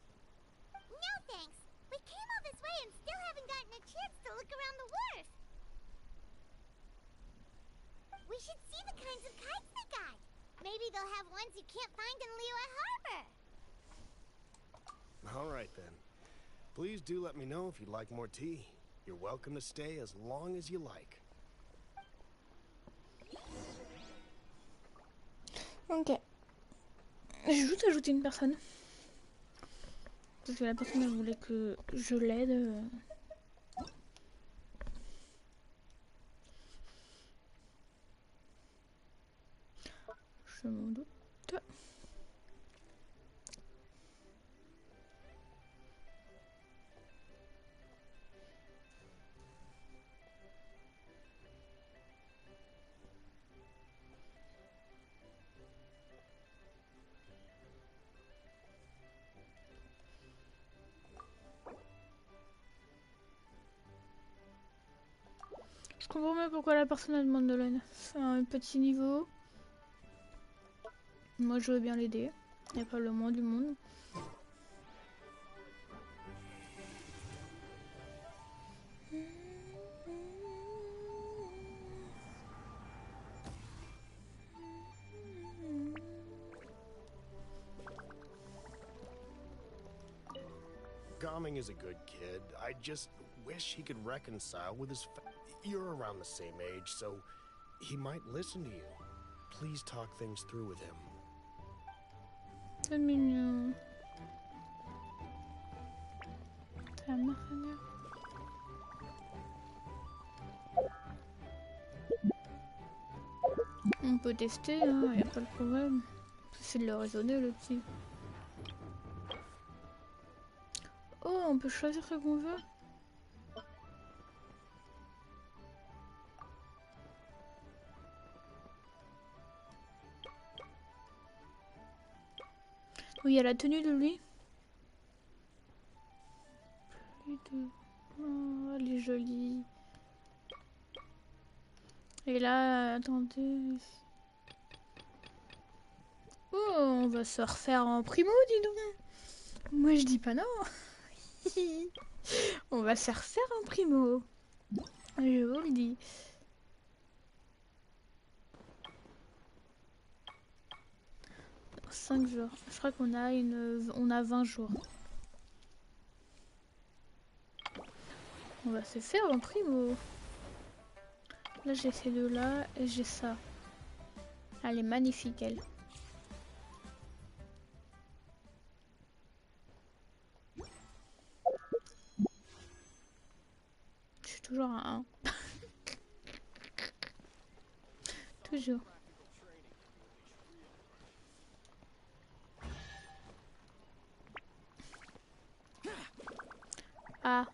No thanks. We came all this way and still haven't gotten a chance to look around the wharf. We should see the kinds of kites they got. Maybe they'll have ones you can't find in Liyue Harbor. All right, then. Please do let me know if you'd like more tea. You're welcome to stay as long as you like. Ok. Je veux ajouter une personne. Parce que la personne elle voulait que je l'aide. Je m'en doute. Je comprends même pourquoi la personne elle demande de l'aide. C'est un petit niveau. Moi je veux bien l'aider. Il n'y a pas le moins du monde. Gaming is a good kid. I just wish he could reconcile with his You're around the same age, so he might listen to you. Please talk things through with him. C'est mignon. Ça marche bien. On peut tester, hein, y a pas de problème. C'est de le raisonner le petit. Oh, on peut choisir ce qu'on veut. Oui, il y a la tenue de lui. Oh, elle est jolie. Et là, attendez. Oh, on va se refaire en primo, dis donc. Moi, je dis pas non. On va se refaire en primo. Je vous le dis. Dans 5 jours. Je crois qu'on a on a 20 jours. On va se faire en primo. Là, j'ai ces deux-là et j'ai ça. Elle est magnifique, elle. Je suis toujours à 1. Toujours. Ah.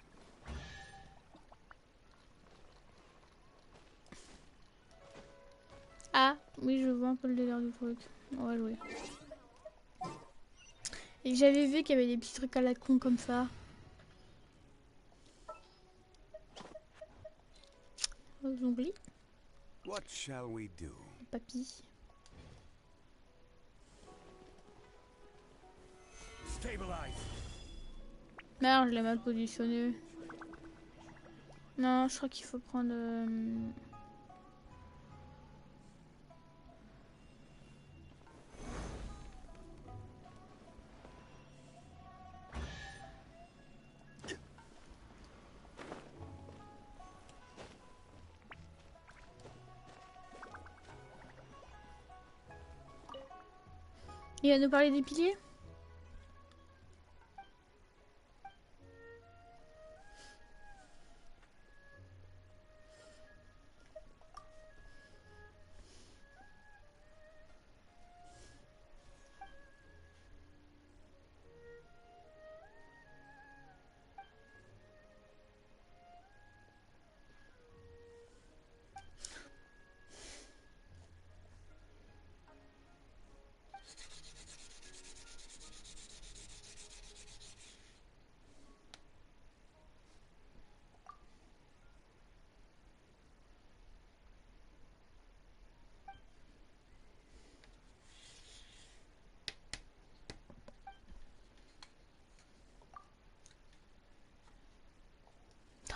Ah, oui, je vois un peu le délire du truc. On va jouer. Et j'avais vu qu'il y avait des petits trucs à la con comme ça. Aux ongles. What shall we do? Papy. Stabilize. Merde, je l'ai mal positionné. Non, je crois qu'il faut prendre... Il va nous parler des piliers?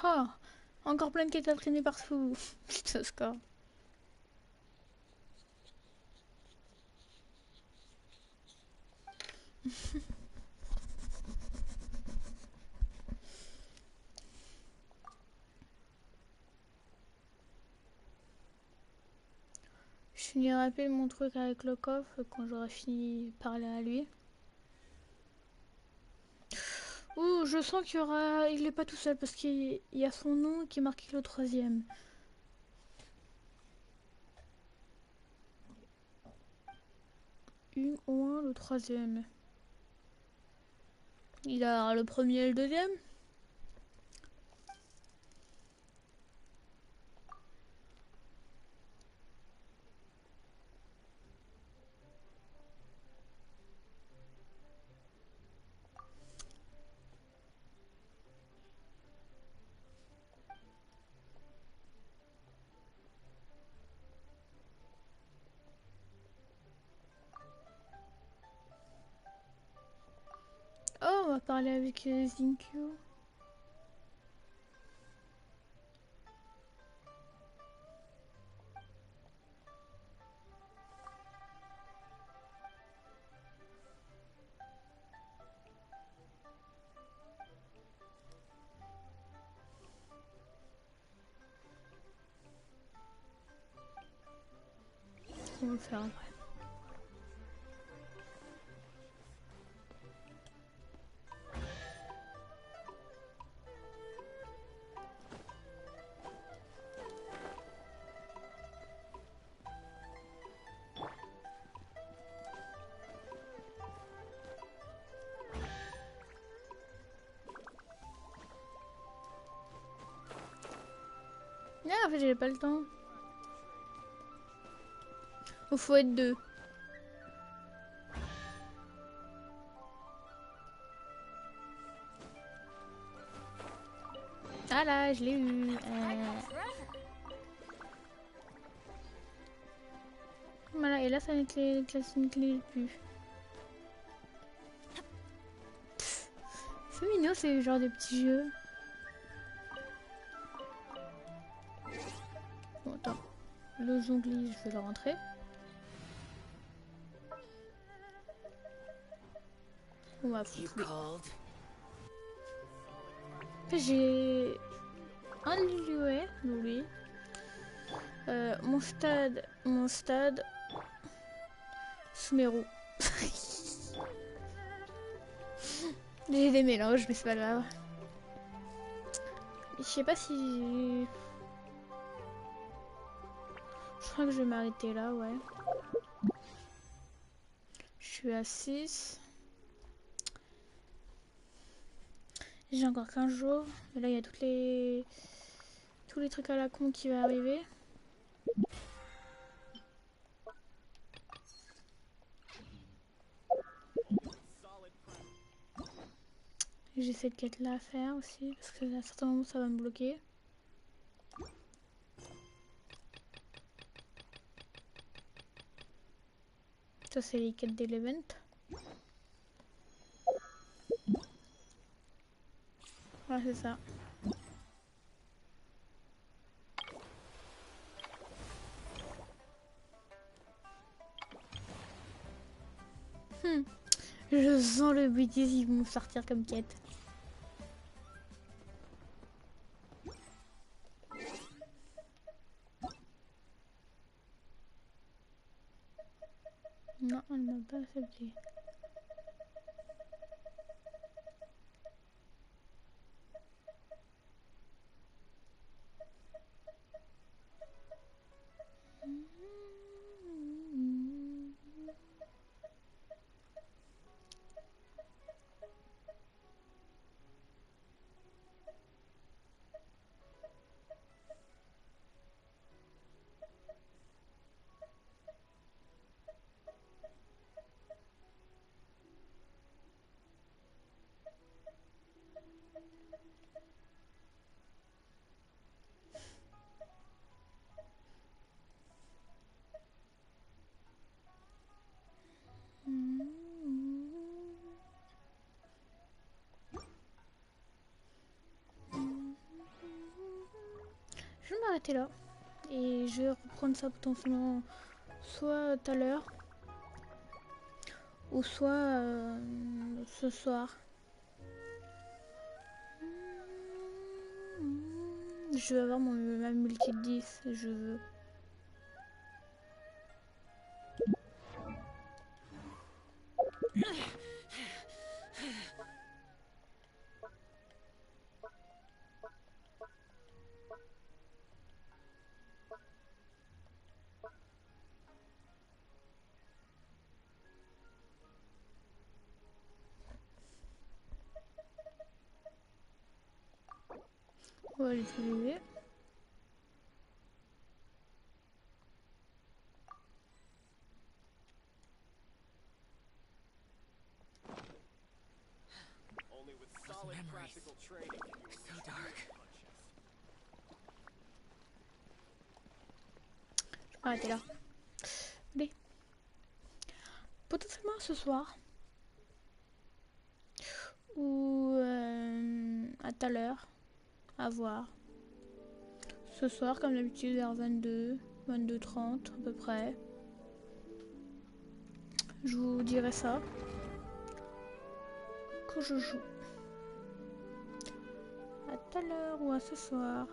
Oh, encore plein de quêtes à traîner partout. Putain, score. Je finirai rapide mon truc avec le coffre quand j'aurai fini de parler à lui. Ouh, je sens qu'il y aura... Il est pas tout seul parce qu'il y a son nom qui est marqué le 3e. Au moins le 3e. Il a le 1er et le 2e. Oh, on va parler avec Zinkyu. On va le faire après. Ah, en fait, j'ai pas le temps. Il faut être 2. Ah là, je l'ai eu. Voilà, et là, ça n'éclaire plus. C'est mignon, c'est genre des petits jeux. Bon, attends. Le zongli, je vais le rentrer. On va foutre. J'ai un Luluet, lui. Mon stade, Sumeru. J'ai des mélanges, mais c'est pas grave. Je sais pas si... Je crois que je vais m'arrêter là, ouais. Je suis à 6. J'ai encore 15 jours. Et là, il y a tous les trucs à la con qui vont arriver. J'ai cette quête là à faire aussi, parce que à certains moments ça va me bloquer. Ça c'est les quêtes de l'event. Voilà, c'est ça. Je sens le bêtise, ils vont sortir comme quête. Non, elle m'a pas accepté. Je vais m'arrêter là et je vais reprendre ça potentiellement soit tout à l'heure ou soit ce soir. Je veux avoir ma multi de 10, je veux. On va l'utiliser. Only with solid practical training can you So dark. Je vais arrêter là. Allez. Potentiellement ce soir. Ou à tout à l'heure. À voir. Ce soir, comme d'habitude, vers 22h30 à peu près. Je vous dirai ça. Quand je joue. À tout à l'heure ou à ce soir.